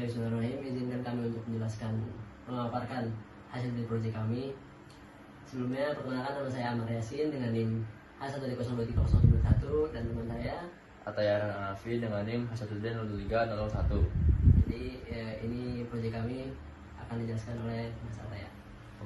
Bismillahirrahmanirrahim. Izinkan kami untuk memaparkan hasil dari proyek kami. Sebelumnya, perkenalkan, nama saya Amar Yasin dengan NIM H1023001 dan teman saya Atayaran Anafi dengan NIM H1D02301. Jadi ini proyek kami akan dijelaskan oleh Mas Ataya.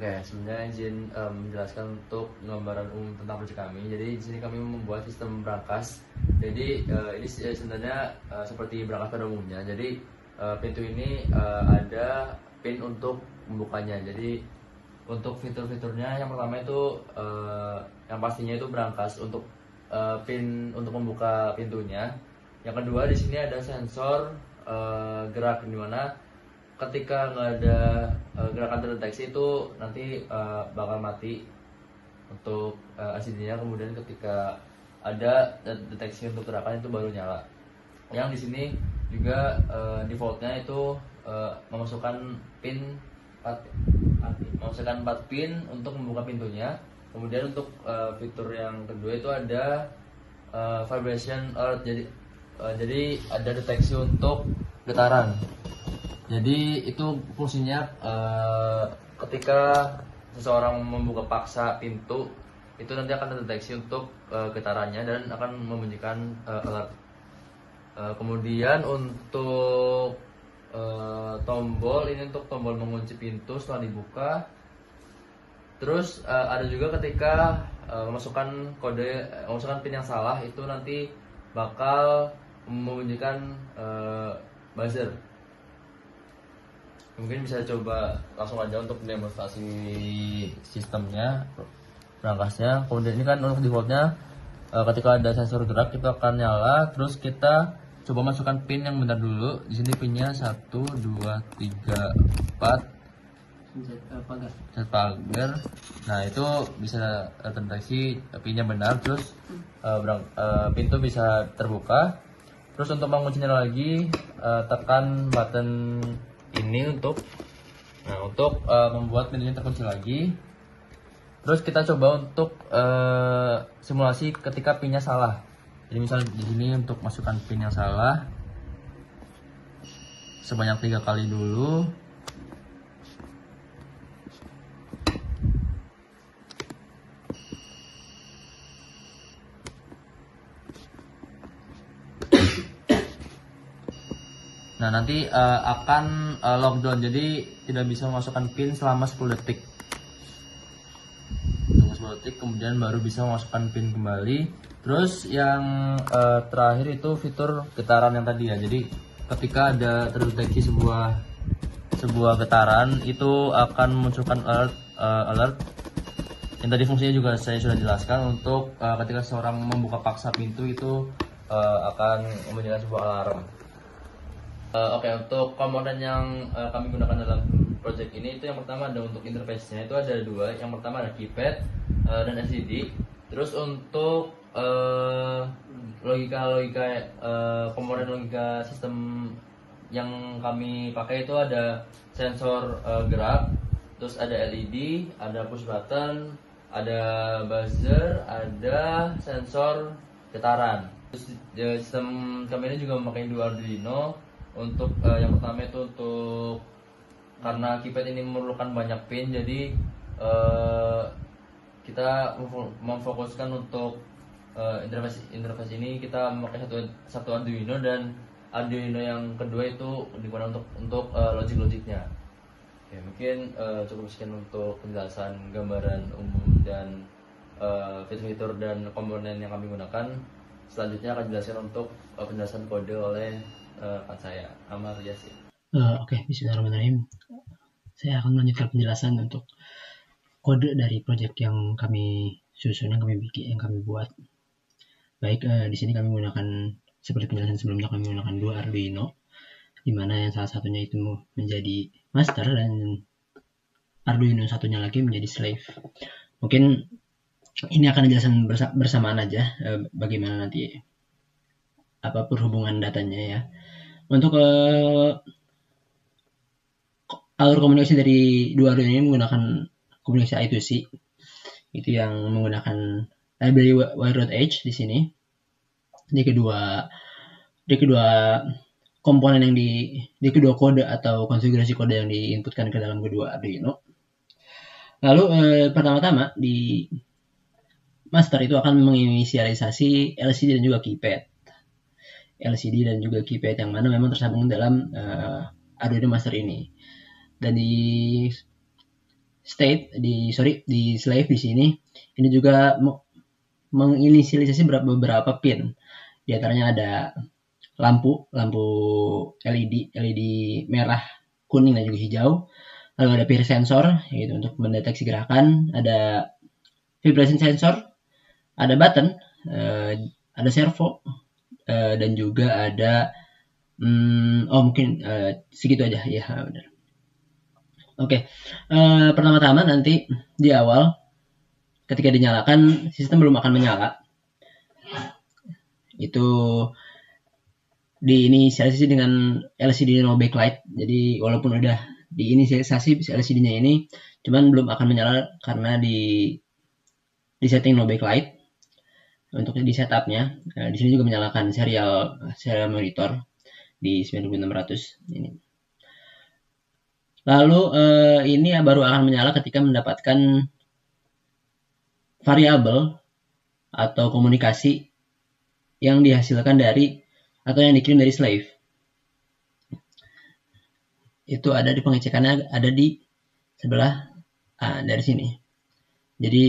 Oke, sebenarnya izin menjelaskan untuk gambaran umum tentang proyek kami. Jadi di sini kami membuat sistem brankas. Jadi ini sebenarnya seperti brankas pada umumnya. Jadi pintu ini ada pin untuk membukanya. Jadi untuk fitur-fiturnya yang pertama itu yang pastinya itu brankas untuk pin untuk membuka pintunya. Yang kedua di sini ada sensor gerak, di mana ketika nggak ada gerakan terdeteksi itu nanti bakal mati untuk LCD-nya. Kemudian ketika ada deteksi untuk gerakan itu baru nyala. Yang di sini juga defaultnya itu memasukkan pin 4 pin untuk membuka pintunya. Kemudian untuk fitur yang kedua itu ada vibration alert. Jadi ada deteksi untuk getaran. Jadi itu fungsinya ketika seseorang membuka paksa pintu itu nanti akan terdeteksi untuk getarannya dan akan membunyikan alert. Kemudian untuk tombol ini untuk tombol mengunci pintu setelah dibuka. Terus ada juga ketika memasukkan pin yang salah itu nanti bakal membunyikan buzzer. Mungkin bisa coba langsung aja untuk demonstrasi sistemnya, perangkasnya. Kemudian ini kan untuk defaultnya ketika ada sensor gerak itu akan nyala. Terus kita coba masukkan pin yang benar dulu. Di sini pinnya 1, 2, 3, 4 set pagar. Nah itu bisa terdeteksi pinnya benar. Terus pintu bisa terbuka. Terus untuk menguncinya lagi tekan button ini untuk membuat pintunya terkunci lagi. Terus kita coba untuk simulasi ketika pinnya salah. Jadi misalnya di sini untuk masukkan pin yang salah sebanyak 3 kali dulu. Nah nanti akan lockdown, jadi tidak bisa memasukkan pin selama 10 detik. Tunggu 10 detik, kemudian baru bisa memasukkan pin kembali. Terus yang terakhir itu fitur getaran yang tadi ya. Jadi ketika ada terdeteksi sebuah getaran itu akan memunculkan alert. Yang tadi fungsinya juga saya sudah jelaskan untuk ketika seorang membuka paksa pintu itu akan membunyikan sebuah alarm. Oke, untuk komponen yang kami gunakan dalam project ini itu yang pertama ada untuk interface-nya itu ada 2. Yang pertama ada keypad dan LCD. Terus untuk komponen logika sistem yang kami pakai itu ada sensor gerak, terus ada LED, ada push button, ada buzzer, ada sensor getaran. Terus sistem kami ini juga memakai 2 Arduino. Untuk yang pertama itu karena keypad ini memerlukan banyak pin, jadi kita memfokuskan untuk interface ini kita memakai satu Arduino, dan Arduino yang kedua itu digunakan untuk logic-logicnya. Oke, mungkin cukup sekian untuk penjelasan gambaran umum dan fitur-fitur dan komponen yang kami gunakan. Selanjutnya akan dijelaskan untuk penjelasan kode oleh saya, Amar Yasin. Oke, bismillahirrahmanirrahim. Saya akan melanjutkan penjelasan untuk kode dari project yang kami susun, yang kami buat. Baik, di sini kami menggunakan, seperti penjelasan sebelumnya, kami menggunakan 2 Arduino, di mana yang salah satunya itu menjadi master dan Arduino satunya lagi menjadi slave. Mungkin ini akan dijelaskan bersamaan aja bagaimana nanti perhubungan datanya ya. Untuk alur komunikasi dari 2 Arduino ini menggunakan komunikasi I2C, itu yang menggunakan library Wire.h di sini. Di kedua komponen yang di kedua kode atau konfigurasi kode yang diinputkan ke dalam kedua Arduino. Lalu pertama-tama di master itu akan menginisialisasi LCD dan juga keypad. LCD dan juga keypad yang mana memang tersambung dalam Arduino master ini. Dan di slave di sini ini juga menginisialisasi beberapa pin. Di antaranya ada lampu LED merah, kuning dan juga hijau. Lalu ada peer sensor yaitu untuk mendeteksi gerakan, ada vibration sensor, ada button, ada servo, dan juga ada mungkin segitu aja ya, benar. Oke. Pertama-tama nanti di awal ketika dinyalakan sistem belum akan menyala. Itu diinisialisasi dengan LCD no backlight. Jadi walaupun udah diinisialisasi LCD-nya ini, cuman belum akan menyala karena di setting no backlight. Untuk di setupnya, di sini juga menyalakan serial monitor di 9600 ini. Lalu ini baru akan menyala ketika mendapatkan variabel atau komunikasi yang dihasilkan dari atau yang dikirim dari slave. Itu ada di pengecekannya, ada di sebelah dari sini. Jadi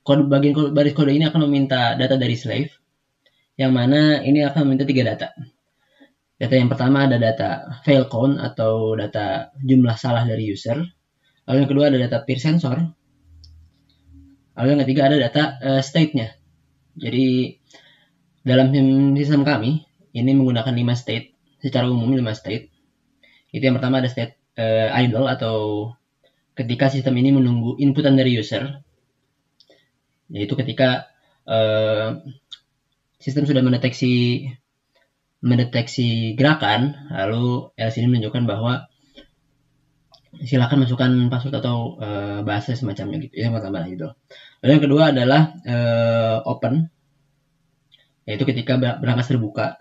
baris kode ini akan meminta data dari slave, yang mana ini akan meminta 3 data. Data yang pertama ada data fail count atau data jumlah salah dari user. Lalu yang kedua ada data peer sensor. Lalu yang ketiga ada data state-nya. Jadi dalam sistem kami ini menggunakan 5 state, secara umum 5 state. Itu yang pertama ada state idle atau ketika sistem ini menunggu inputan dari user. Yaitu ketika sistem sudah mendeteksi gerakan, lalu LCD menunjukkan bahwa silakan masukkan password atau bahasa semacamnya gitu. Yang pertama itu. Lalu yang kedua adalah open, yaitu ketika berangkas terbuka,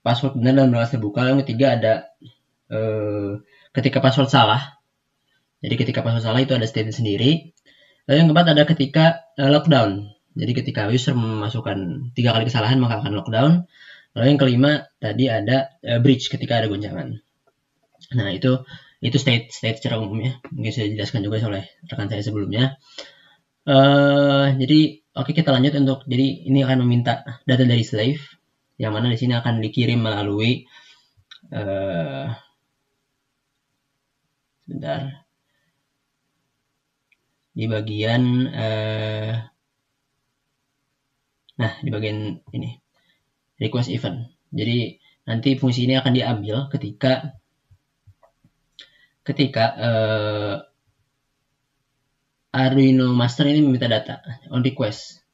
password benar dan berangkas terbuka. Lalu yang ketiga ada ketika password salah. Jadi ketika password salah itu ada state sendiri. Lalu yang keempat ada ketika lockdown. Jadi ketika user memasukkan 3 kali kesalahan maka akan lockdown. Lalu yang kelima tadi ada breach ketika ada goncangan. Nah itu state secara umumnya. Mungkin saya jelaskan juga oleh rekan saya sebelumnya. Jadi oke, kita lanjut untuk, jadi ini akan meminta data dari slave, yang mana di sini akan dikirim melalui sebentar, di bagian di bagian ini request event. Jadi nanti fungsi ini akan diambil ketika Arduino master ini meminta data on request,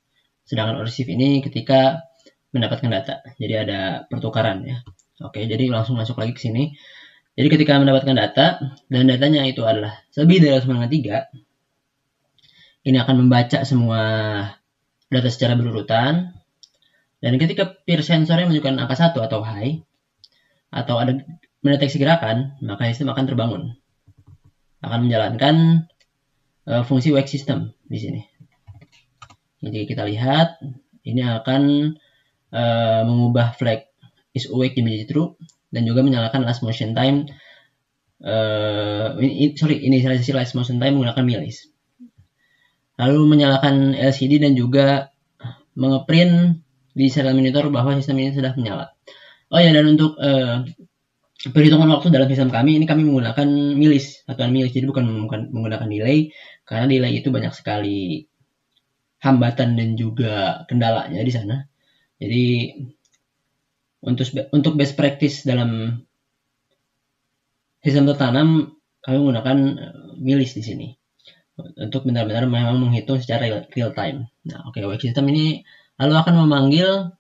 sedangkan on receive ini ketika mendapatkan data. Jadi ada pertukaran ya. Oke, jadi langsung masuk lagi ke sini. Jadi ketika mendapatkan data dan datanya itu adalah lebih dari 3, ini akan membaca semua data secara berurutan. Dan ketika peer sensornya menunjukkan angka 1 atau high, atau ada mendeteksi gerakan, maka sistem akan terbangun. Akan menjalankan fungsi wake system di sini. Jadi kita lihat, ini akan mengubah flag is awake menjadi true, dan juga menyalakan last motion time. Inisialisasi last motion time menggunakan millis. Lalu menyalakan LCD dan juga mengeprint di serial monitor bahwa sistem ini sudah menyala. Oh ya, dan untuk perhitungan waktu dalam sistem kami ini kami menggunakan millis, satuan millis, jadi bukan menggunakan delay, karena delay itu banyak sekali hambatan dan juga kendalanya di sana. Jadi untuk best practice dalam sistem tertanam kami menggunakan millis di sini untuk benar-benar memang menghitung secara real time. Nah, oke, wake system ini lalu akan memanggil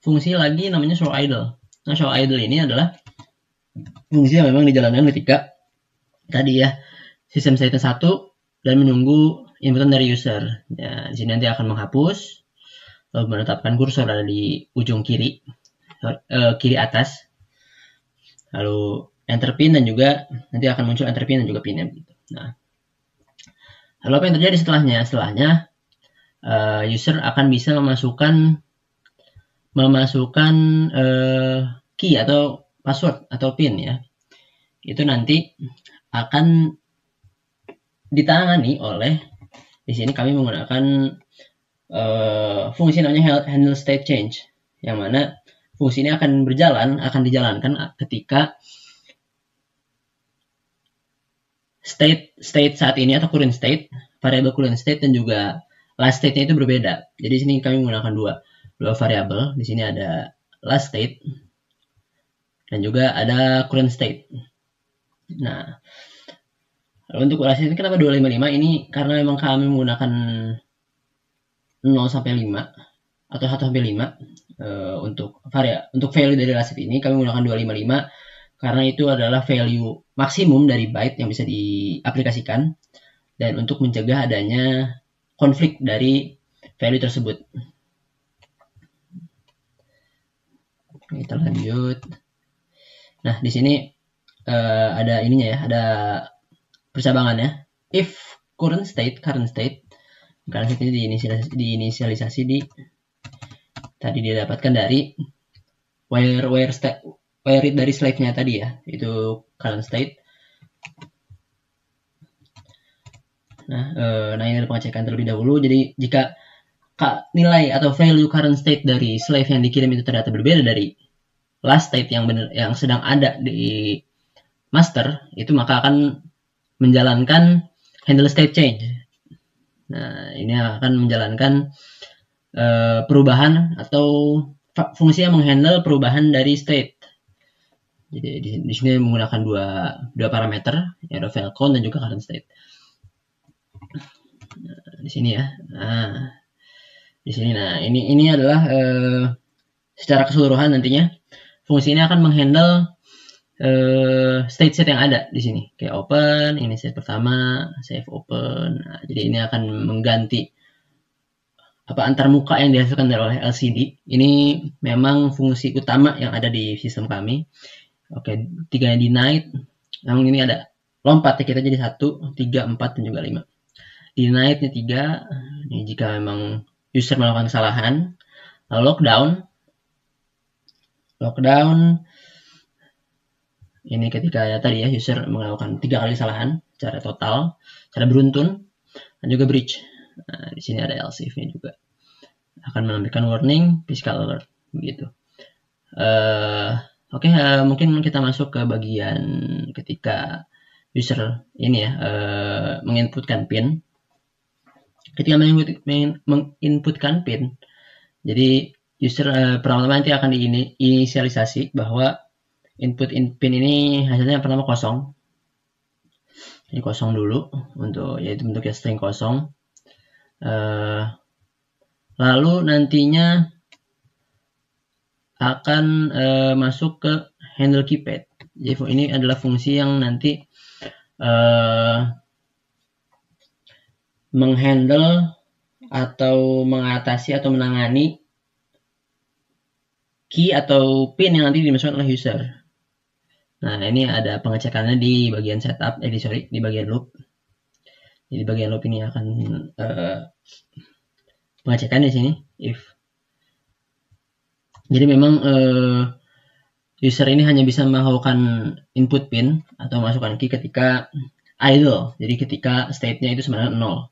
fungsi lagi namanya show idle. Nah, show idle ini adalah fungsi yang memang dijalankan ketika tadi ya sistem state 1 dan menunggu inputan dari user. Ya, di sini nanti akan menghapus. lalu menetapkan kursor ada di ujung kiri atas, lalu enter pin, dan juga nanti akan muncul enter pin dan juga pinnya gitu. Nah, lalu apa yang terjadi setelahnya user akan bisa memasukkan key atau password atau pin ya. Itu nanti akan ditangani oleh, di sini kami menggunakan fungsi namanya handle state change, yang mana fungsi ini akan dijalankan ketika state saat ini atau current state, variable current state, dan juga last state-nya itu berbeda. Jadi sini kami menggunakan dua variabel. Di sini ada last state dan juga ada current state. Nah, untuk last state kenapa 255? Ini karena memang kami menggunakan 0 sampai 5 atau 1 sampai 5 untuk value dari last state ini kami menggunakan 255 karena itu adalah value maksimum dari byte yang bisa diaplikasikan dan untuk mencegah adanya konflik dari value tersebut. Kita lanjut. Nah, di sini ada ininya ya, ada percabangannya. If current state ini diinisialisasi di tadi didapatkan dari where read dari slave-nya tadi ya, itu current state. Nah, ini ada pengecekan terlebih dahulu. Jadi jika nilai atau value current state dari slave yang dikirim itu ternyata berbeda dari last state yang sedang ada di master, itu maka akan menjalankan handle state change. Nah, ini akan menjalankan perubahan atau fungsi yang menghandle perubahan dari state. Jadi di sini menggunakan dua parameter, ya, ada file count dan juga current state. Nah, di sini ya. Nah, di sini. Nah, ini adalah secara keseluruhan nantinya fungsi ini akan menghandle state yang ada di sini. Kayak open, ini state pertama, save open. Nah, jadi ini akan mengganti antar muka yang dihasilkan oleh LCD. Ini memang fungsi utama yang ada di sistem kami. Oke, 3 denied. Yang ini ada lompat ya, kita jadi 1, 3, 4 dan juga 5. Denied-nya 3. Ini jika memang user melakukan kesalahan. Lalu lockdown ini ketika ya tadi ya user melakukan 3 kali kesalahan secara total, secara beruntun, dan juga breach. Nah, di sini ada else if-nya juga. Akan menampilkan warning, physical alert begitu. Oke, mungkin kita masuk ke bagian ketika user ini ya menginputkan pin. Ketika menginputkan pin, jadi user pertama-tama nanti akan diinisialisasi bahwa input pin ini hasilnya pertama kosong. Ini kosong dulu yaitu bentuknya string kosong. Lalu nantinya akan masuk ke handle keypad. Jadi ini adalah fungsi yang nanti menghandle atau mengatasi atau menangani key atau pin yang nanti dimasukkan oleh user. Nah, ini ada pengecekannya di bagian setup, di bagian loop. Jadi bagian loop ini akan pengecekan di sini if. Jadi memang user ini hanya bisa melakukan input pin atau masukkan key ketika idle. Jadi ketika state-nya itu sebenarnya 0.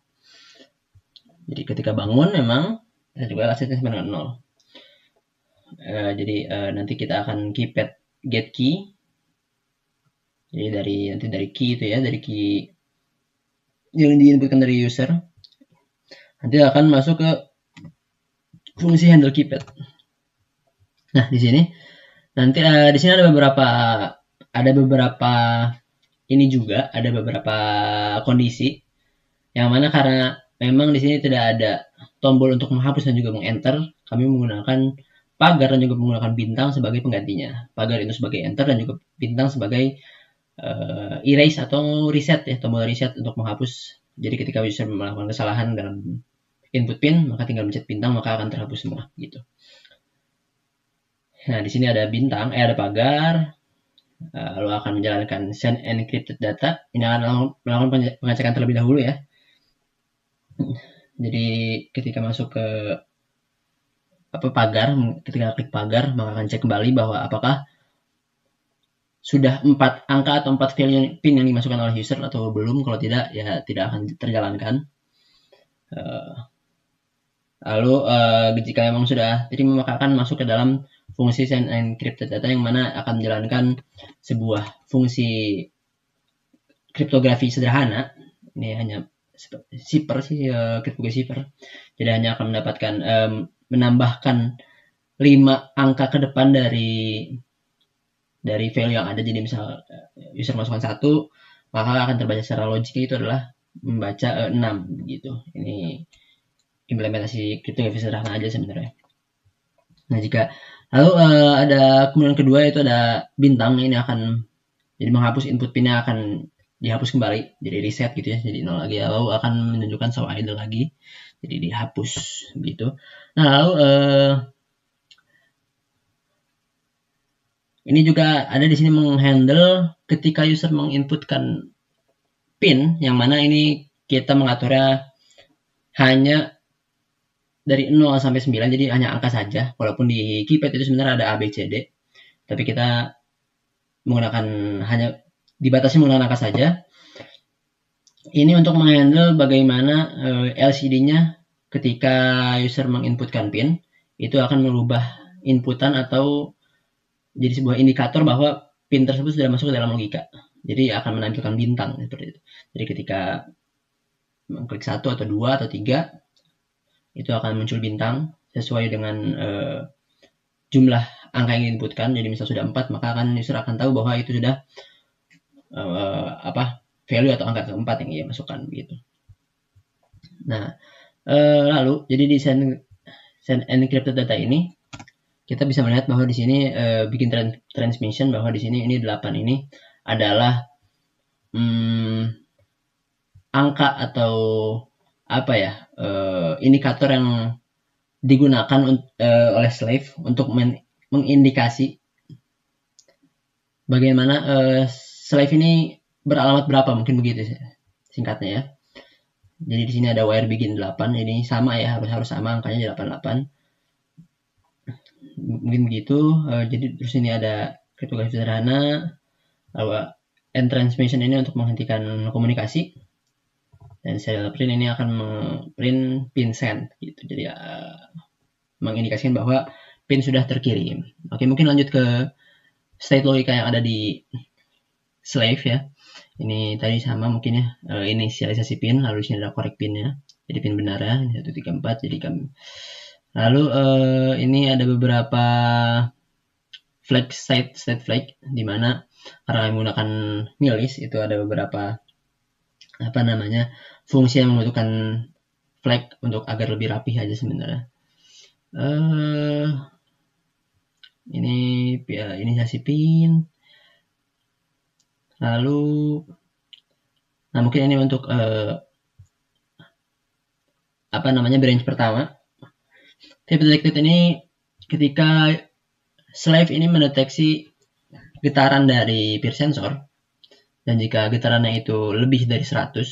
Jadi ketika bangun memang juga state-nya sebenarnya 0. Jadi nanti kita akan keypad get key. Jadi dari key itu ya, dari key yang diinputkan dari user, nanti akan masuk ke fungsi handle keypad. Nah, di sini nanti di sini ada beberapa ini juga ada beberapa kondisi yang mana karena memang di sini tidak ada tombol untuk menghapus dan juga mengenter, kami menggunakan pagar dan juga menggunakan bintang sebagai penggantinya. Pagar itu sebagai enter dan juga bintang sebagai erase atau reset ya, tombol reset untuk menghapus. Jadi ketika user melakukan kesalahan dalam input pin, maka tinggal mencet bintang, maka akan terhapus semua gitu. Nah, di sini ada bintang, ada pagar, lalu akan menjalankan send encrypted data. Ini akan melakukan pengecekan terlebih dahulu ya. Jadi ketika masuk ke pagar, ketika klik pagar, maka akan cek kembali bahwa apakah sudah 4 angka atau 4 value pin yang dimasukkan oleh user atau belum. Kalau tidak, ya tidak akan terjalankan. Lalu jika memang sudah, jadi maka akan masuk ke dalam fungsi send encrypted data yang mana akan menjalankan sebuah fungsi kriptografi sederhana. Ini hanya cipher sih, kriptografi cipher. Jadi hanya akan mendapatkan menambahkan 5 angka ke depan dari value yang ada. Jadi misal user masukkan 1, maka akan terbaca secara logiknya itu adalah membaca 6 gitu. Ini implementasi kriptografi sederhana aja sebenarnya. Nah, lalu ada kemudian kedua, itu ada bintang. Ini akan jadi menghapus input pinnya, akan dihapus kembali, jadi reset gitu ya, jadi 0 lagi. Lalu akan menunjukkan show idle lagi, jadi dihapus gitu. Nah, lalu ini juga ada di sini menghandle ketika user menginputkan pin, yang mana ini kita mengaturnya hanya dari 0 sampai 9, jadi hanya angka saja. Walaupun di keypad itu sebenarnya ada A, B, C, D, tapi kita menggunakan hanya dibatasi menggunakan angka saja. Ini untuk menghandle bagaimana LCD-nya ketika user menginputkan pin, itu akan merubah inputan atau jadi sebuah indikator bahwa pin tersebut sudah masuk ke dalam logika. Jadi akan menampilkan bintang seperti itu. Jadi ketika mengklik 1 atau 2 atau 3, itu akan muncul bintang sesuai dengan jumlah angka yang diinputkan. Jadi misal sudah 4, maka user akan tahu bahwa itu sudah value atau angka keempat yang ia masukkan begitu. Nah, lalu jadi di send encrypted data ini kita bisa melihat bahwa di sini bikin transmission bahwa di sini ini 8 ini adalah angka atau indikator yang digunakan oleh slave untuk mengindikasi bagaimana slave ini beralamat berapa, mungkin begitu singkatnya ya. Jadi di sini ada wire begin 8, ini sama ya, harus sama angkanya 88. Mungkin begitu. Jadi terus ini ada kriptografi sederhana, lalu end transmission ini untuk menghentikan komunikasi, dan serial print ini akan print pin send gitu. Jadi mengindikasikan bahwa pin sudah terkirim. Oke, mungkin lanjut ke state logika yang ada di slave ya. Ini tadi sama mungkin ya, inisialisasi pin, lalu di sini ada correct pinnya, jadi pin benar ya, 134. Jadi lalu ini ada beberapa flag state flag, di mana karena menggunakan milis itu ada beberapa fungsi yang membutuhkan flag untuk agar lebih rapih aja sebenarnya. Ini inisialisasi pin. Lalu mungkin ini untuk branch pertama. Tape detected ini ketika slave ini mendeteksi getaran dari peer sensor, dan jika getarannya itu lebih dari 100,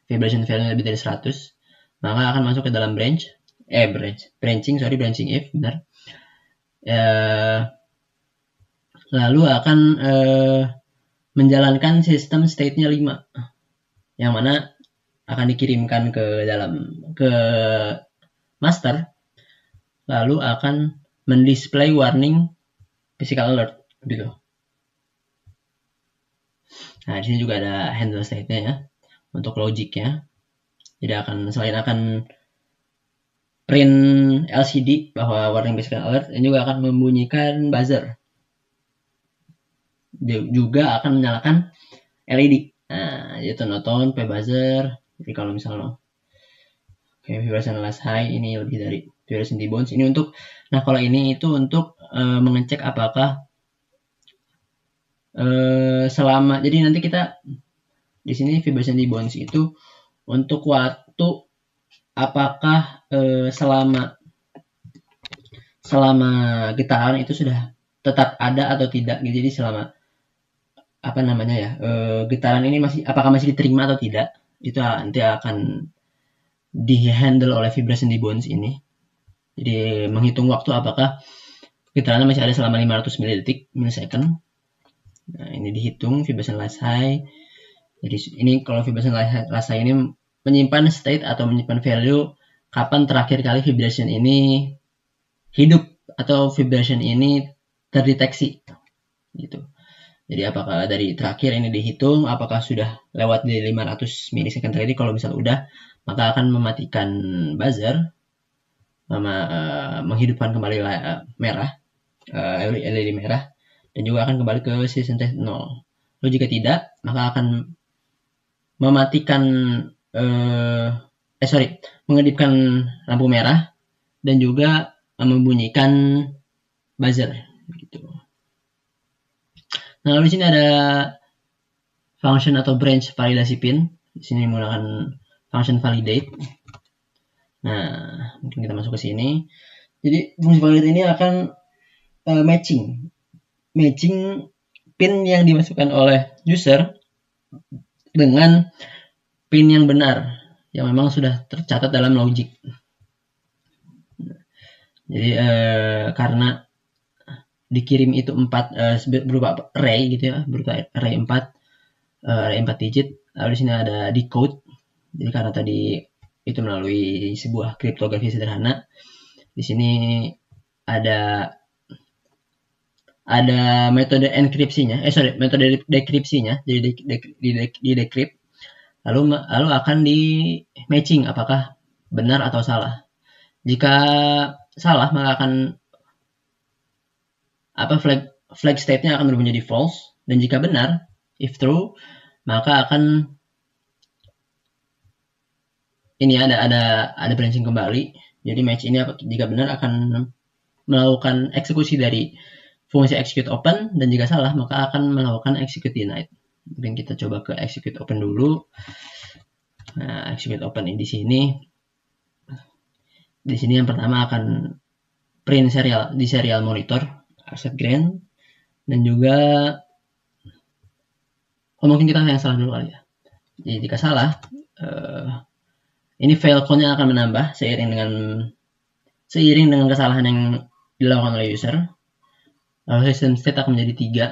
vibration value lebih dari 100, maka akan masuk ke dalam branching if benar. Lalu akan menjalankan sistem state-nya 5, yang mana akan dikirimkan ke master, lalu akan mendisplay warning physical alert gitu. Nah, di sini juga ada handle state-nya ya untuk logiknya. Jadi selain akan print LCD bahwa warning physical alert, ini juga akan membunyikan buzzer. Juga akan menyalakan LED. Nah, yaitu tone, buzzer. Jadi kalau misalnya vibration last high ini lebih dari 200 dBounce, ini untuk kalau ini itu untuk mengecek apakah jadi nanti kita di sini vibration dBounce itu untuk waktu apakah selama getaran itu sudah tetap ada atau tidak gitu. Jadi selama getaran ini apakah masih diterima atau tidak, itu nanti akan di-handle oleh vibration di bones ini. Jadi menghitung waktu apakah getarannya masih ada selama 500 milisecond. Nah, ini dihitung vibration last high. Jadi ini kalau vibration last high ini menyimpan state atau menyimpan value kapan terakhir kali vibration ini hidup atau vibration ini terdeteksi gitu. Jadi apakah dari terakhir ini dihitung apakah sudah lewat di 500 milisecond tadi. Kalau misal udah, maka akan mematikan buzzer, menghidupkan kembali merah, LED merah, dan juga akan kembali ke season test 0. Lalu jika tidak, maka akan mematikan mengedipkan lampu merah dan juga membunyikan buzzer gitu. Nah, lalu di sini ada function atau branch validasi pin. Di sini menggunakan function validate. Nah, mungkin kita masuk ke sini. Jadi fungsi validate ini akan matching pin yang dimasukkan oleh user dengan pin yang benar yang memang sudah tercatat dalam logic. Jadi karena dikirim itu 4 berupa array gitu ya, berupa array 4 digit. Lalu di sini ada decode. Jadi karena tadi itu melalui sebuah kriptografi sederhana, di sini ada metode enkripsinya, metode dekripsinya. Jadi di decrypt, lalu akan di matching apakah benar atau salah. Jika salah, maka akan flag state-nya akan berubah menjadi false, dan jika benar, if true, maka akan ini ada branching kembali. Jadi match ini jika benar akan melakukan eksekusi dari fungsi execute open, dan jika salah maka akan melakukan execute denied. Mungkin kita coba ke execute open dulu. Nah, execute open ini di sini yang pertama akan print serial monitor asset grain, dan juga mungkin kita yang salah dulu kali ya. Jadi jika salah, ini fail code-nya akan menambah seiring dengan kesalahan yang dilakukan oleh user. Lalu system state akan menjadi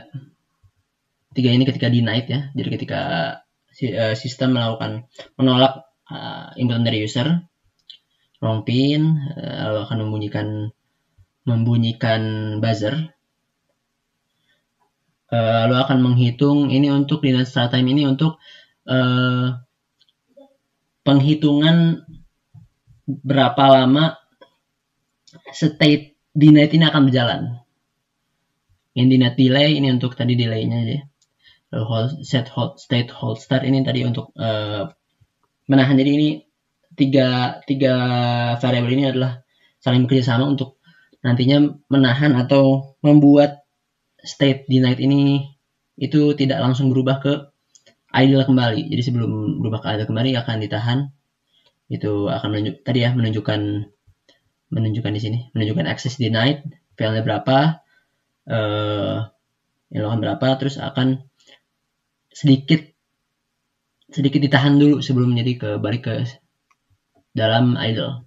3 ini ketika denied ya. Jadi ketika sistem menolak input dari user, wrong pin, lalu akan membunyikan buzzer. Lalu akan menghitung ini untuk denied start time ini untuk penghitungan berapa lama state denied ini akan berjalan. Yang denied delay ini untuk tadi delaynya aja. Lalu state hold start ini tadi untuk menahan. Jadi ini tiga variabel ini adalah saling bekerja sama untuk nantinya menahan atau membuat state denied ini itu tidak langsung berubah ke idle kembali. Jadi sebelum berubah ke idle kembali akan ditahan. Itu akan menunjukkan di sini, menunjukkan access denied, failnya berapa, dilakukan berapa, terus akan sedikit ditahan dulu sebelum balik ke dalam idle.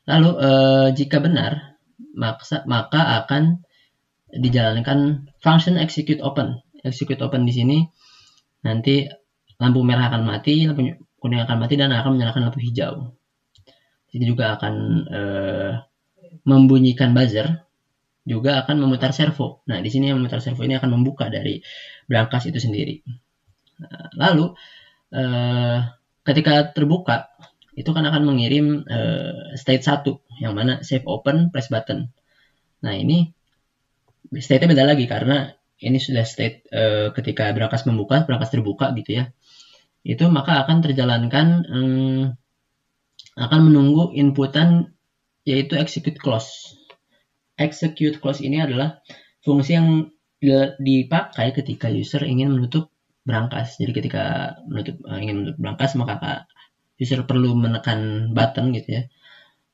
Lalu jika benar, maka akan dijalankan function execute open. Execute open di sini nanti lampu merah akan mati, lampu kuning akan mati, dan akan menyalakan lampu hijau. Jadi juga akan membunyikan buzzer, juga akan memutar servo. Nah, di sini yang memutar servo ini akan membuka dari brankas itu sendiri. Lalu ketika terbuka, itu kan akan mengirim state 1, yang mana save open, press button. Nah, ini state-nya beda lagi karena ini sudah state ketika brankas terbuka gitu ya. Itu maka akan terjalankan akan menunggu inputan yaitu execute close. Execute close ini adalah fungsi yang dipakai ketika user ingin menutup brankas. Jadi ketika ingin menutup brankas, maka user perlu menekan button gitu ya.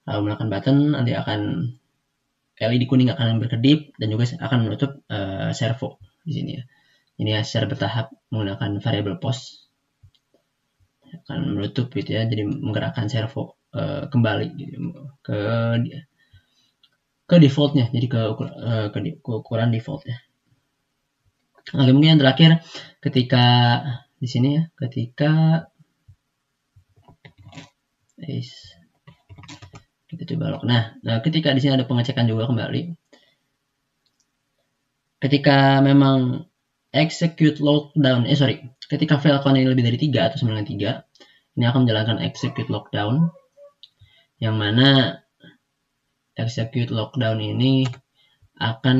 Kalau menekan button nanti akan LED kuning akan berkedip dan juga akan menutup servo di sini ya. Ini secara bertahap menggunakan variable pos akan menutup gitu ya, jadi menggerakkan servo kembali gitu, ke defaultnya, jadi ke ukuran default ya. Oke, mungkin yang terakhir ketika di sini ya, ketika kita coba log. Nah, ketika di sini ada pengecekan juga kembali. Ketika memang execute lockdown, ketika file count ini lebih dari 3 atau 93, ini akan menjalankan execute lockdown, yang mana execute lockdown ini akan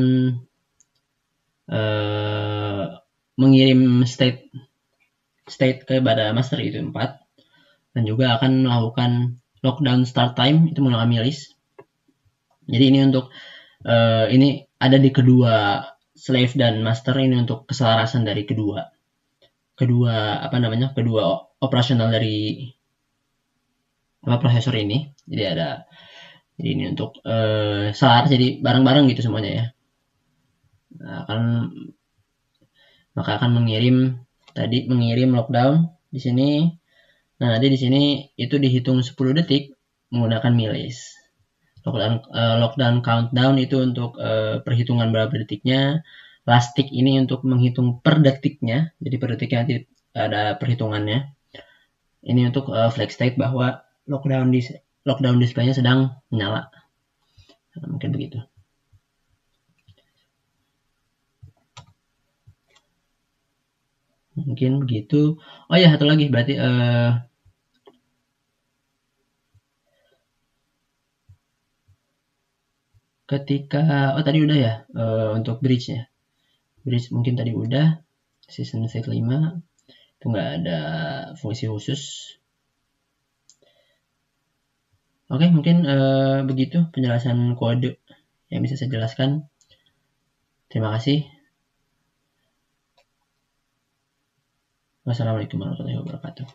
mengirim state kepada master itu 4, dan juga akan melakukan lockdown start time itu menggunakan milis. Jadi ini untuk ini ada di kedua slave dan master ini untuk keselarasan dari kedua operasional dari prosesor ini. Jadi ini untuk selaras, jadi bareng-bareng gitu semuanya ya. Maka akan mengirim lockdown di sini. Nah, nanti di sini itu dihitung 10 detik menggunakan milis. Lockdown countdown itu untuk perhitungan berapa detiknya. Last tick ini untuk menghitung per detiknya. Jadi per detiknya nanti ada perhitungannya. Ini untuk flag state bahwa lockdown display-nya sedang menyala. Nah, mungkin begitu. Mungkin begitu. Oh ya, satu lagi berarti ketika tadi udah ya untuk bridge-nya. Bridge mungkin tadi udah, season state 5 itu nggak ada fungsi khusus. Oke, mungkin begitu penjelasan kode yang bisa saya jelaskan. Terima kasih. Wassalamualaikum warahmatullahi wabarakatuh.